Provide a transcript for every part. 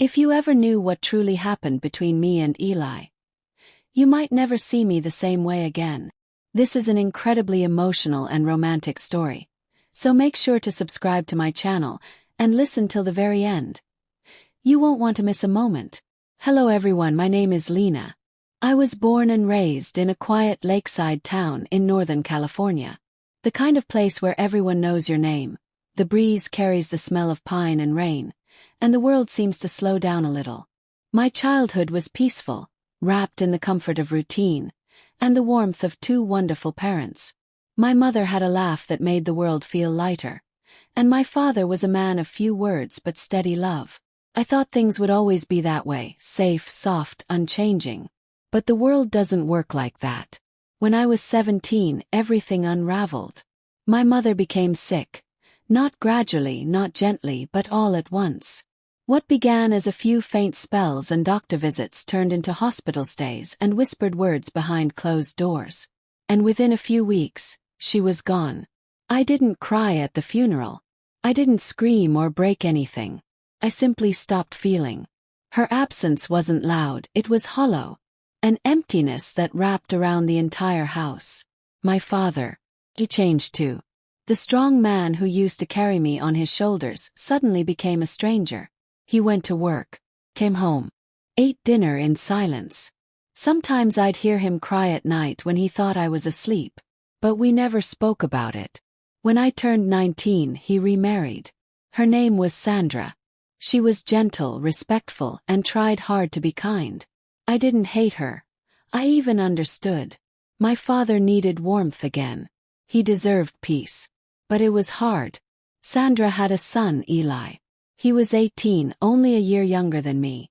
If you ever knew what truly happened between me and Eli, you might never see me the same way again. This is an incredibly emotional and romantic story, so make sure to subscribe to my channel and listen till the very end. You won't want to miss a moment. Hello everyone, my name is Lena. I was born and raised in a quiet lakeside town in Northern California. The kind of place where everyone knows your name. The breeze carries the smell of pine and rain, and the world seems to slow down a little. My childhood was peaceful, wrapped in the comfort of routine, and the warmth of two wonderful parents. My mother had a laugh that made the world feel lighter, and my father was a man of few words but steady love. I thought things would always be that way, safe, soft, unchanging. But the world doesn't work like that. When I was 17, everything unraveled. My mother became sick. Not gradually, not gently, but all at once. What began as a few faint spells and doctor visits turned into hospital stays and whispered words behind closed doors. And within a few weeks, she was gone. I didn't cry at the funeral. I didn't scream or break anything. I simply stopped feeling. Her absence wasn't loud, it was hollow. An emptiness that wrapped around the entire house. My father. He changed too. The strong man who used to carry me on his shoulders suddenly became a stranger. He went to work, came home, ate dinner in silence. Sometimes I'd hear him cry at night when he thought I was asleep, but we never spoke about it. When I turned 19, he remarried. Her name was Sandra. She was gentle, respectful, and tried hard to be kind. I didn't hate her. I even understood. My father needed warmth again. He deserved peace. But it was hard. Sandra had a son, Eli. He was 18, only a year younger than me.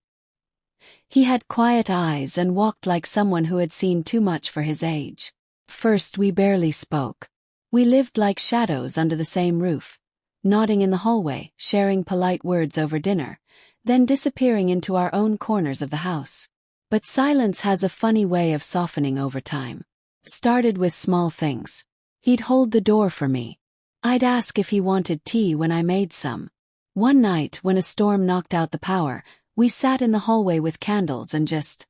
He had quiet eyes and walked like someone who had seen too much for his age. First, we barely spoke. We lived like shadows under the same roof, nodding in the hallway, sharing polite words over dinner, then disappearing into our own corners of the house. But silence has a funny way of softening over time. It started with small things. He'd hold the door for me. I'd ask if he wanted tea when I made some. One night, when a storm knocked out the power, we sat in the hallway with candles and just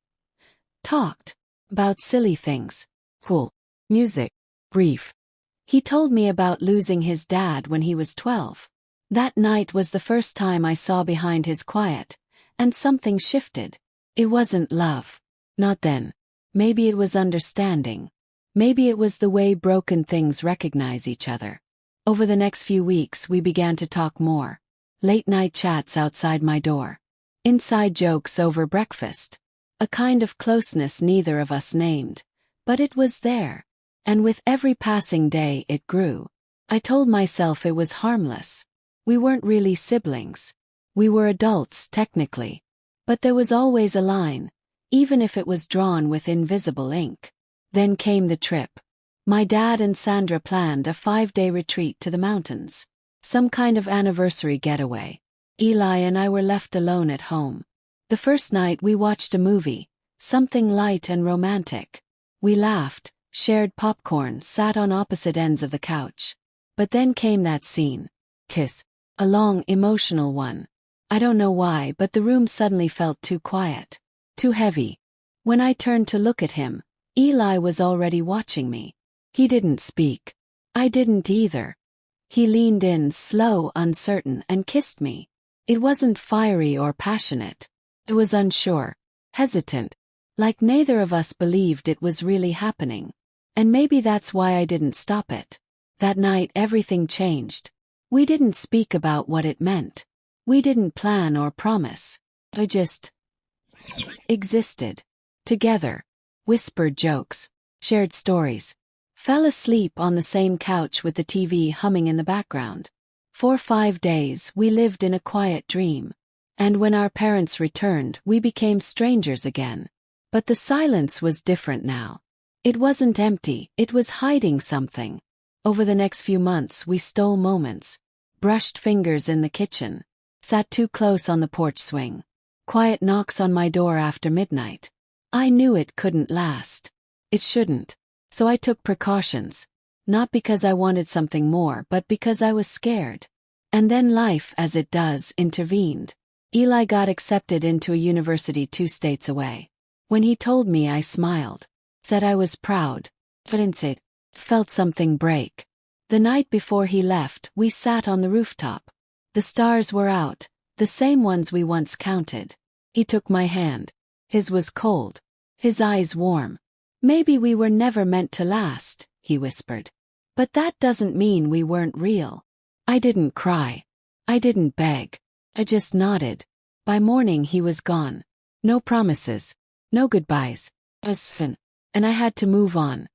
talked about silly things. Cool. Music. Grief. He told me about losing his dad when he was 12. That night was the first time I saw behind his quiet, and something shifted. It wasn't love. Not then. Maybe it was understanding. Maybe it was the way broken things recognize each other. Over the next few weeks, we began to talk more. Late-night chats outside my door. Inside jokes over breakfast. A kind of closeness neither of us named. But it was there. And with every passing day, it grew. I told myself it was harmless. We weren't really siblings. We were adults, technically. But there was always a line, even if it was drawn with invisible ink. Then came the trip. My dad and Sandra planned a 5-day retreat to the mountains. Some kind of anniversary getaway. Eli and I were left alone at home. The first night we watched a movie, something light and romantic. We laughed, shared popcorn, sat on opposite ends of the couch. But then came that scene. Kiss. A long, emotional one. I don't know why, but the room suddenly felt too quiet. Too heavy. When I turned to look at him, Eli was already watching me. He didn't speak. I didn't either. He leaned in, slow, uncertain, and kissed me. It wasn't fiery or passionate. It was unsure, hesitant, like neither of us believed it was really happening. And maybe that's why I didn't stop it. That night everything changed. We didn't speak about what it meant. We didn't plan or promise. I just existed. Together. Whispered jokes. Shared stories. Fell asleep on the same couch with the TV humming in the background. For 5 days, we lived in a quiet dream. And when our parents returned, we became strangers again. But the silence was different now. It wasn't empty, it was hiding something. Over the next few months, we stole moments. Brushed fingers in the kitchen. Sat too close on the porch swing. Quiet knocks on my door after midnight. I knew it couldn't last. It shouldn't. So I took precautions. Not because I wanted something more, but because I was scared. And then life, as it does, intervened. Eli got accepted into a university 2 states away. When he told me, I smiled. Said I was proud. But inside, felt something break. The night before he left, we sat on the rooftop. The stars were out, the same ones we once counted. He took my hand. His was cold. His eyes warm. Maybe we were never meant to last, he whispered. But that doesn't mean we weren't real. I didn't cry. I didn't beg. I just nodded. By morning he was gone. No promises. No goodbyes. And I had to move on.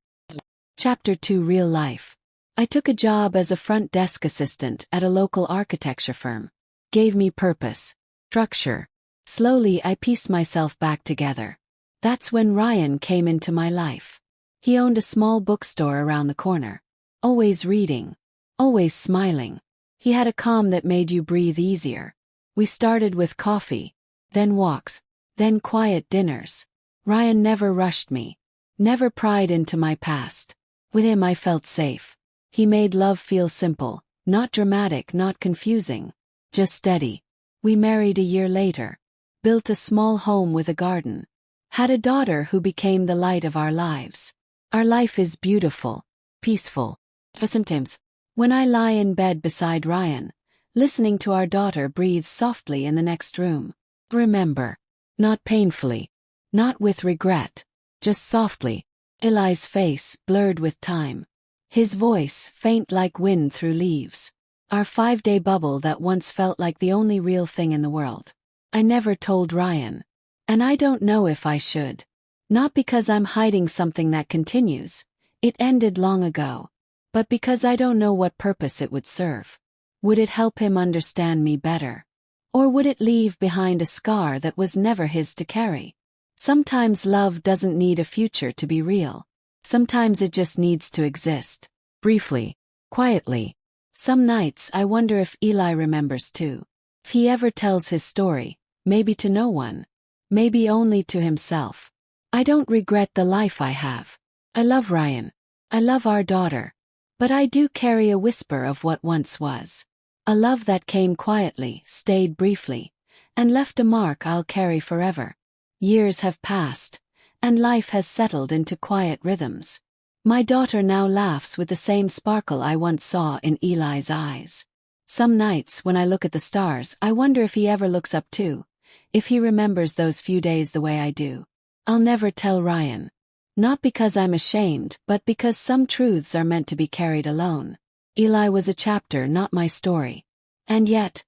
Chapter 2: Real Life. I took a job as a front desk assistant at a local architecture firm. Gave me purpose. Structure. Slowly I pieced myself back together. That's when Ryan came into my life. He owned a small bookstore around the corner. Always reading. Always smiling. He had a calm that made you breathe easier. We started with coffee, then walks, then quiet dinners. Ryan never rushed me. Never pried into my past. With him I felt safe. He made love feel simple, not dramatic, not confusing. Just steady. We married a year later. Built a small home with a garden. Had a daughter who became the light of our lives. Our life is beautiful, peaceful. But sometimes, when I lie in bed beside Ryan, listening to our daughter breathe softly in the next room, remember. Not painfully. Not with regret. Just softly. Eli's face blurred with time. His voice faint like wind through leaves. Our 5-day bubble that once felt like the only real thing in the world. I never told Ryan. And I don't know if I should. Not because I'm hiding something that continues. It ended long ago. But because I don't know what purpose it would serve. Would it help him understand me better? Or would it leave behind a scar that was never his to carry? Sometimes love doesn't need a future to be real. Sometimes it just needs to exist. Briefly. Quietly. Some nights I wonder if Eli remembers too. If he ever tells his story, maybe to no one. Maybe only to himself. I don't regret the life I have. I love Ryan. I love our daughter. But I do carry a whisper of what once was. A love that came quietly, stayed briefly, and left a mark I'll carry forever. Years have passed, and life has settled into quiet rhythms. My daughter now laughs with the same sparkle I once saw in Eli's eyes. Some nights when I look at the stars, I wonder if he ever looks up too, if he remembers those few days the way I do. I'll never tell Ryan. Not because I'm ashamed, but because some truths are meant to be carried alone. Eli was a chapter, not my story. And yet,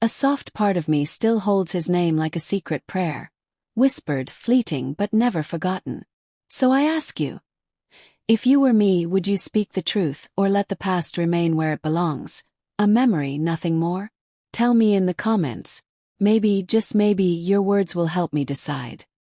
a soft part of me still holds his name like a secret prayer. Whispered, fleeting, but never forgotten. So I ask you, if you were me, would you speak the truth or let the past remain where it belongs? A memory, nothing more? Tell me in the comments. Maybe, just maybe, your words will help me decide.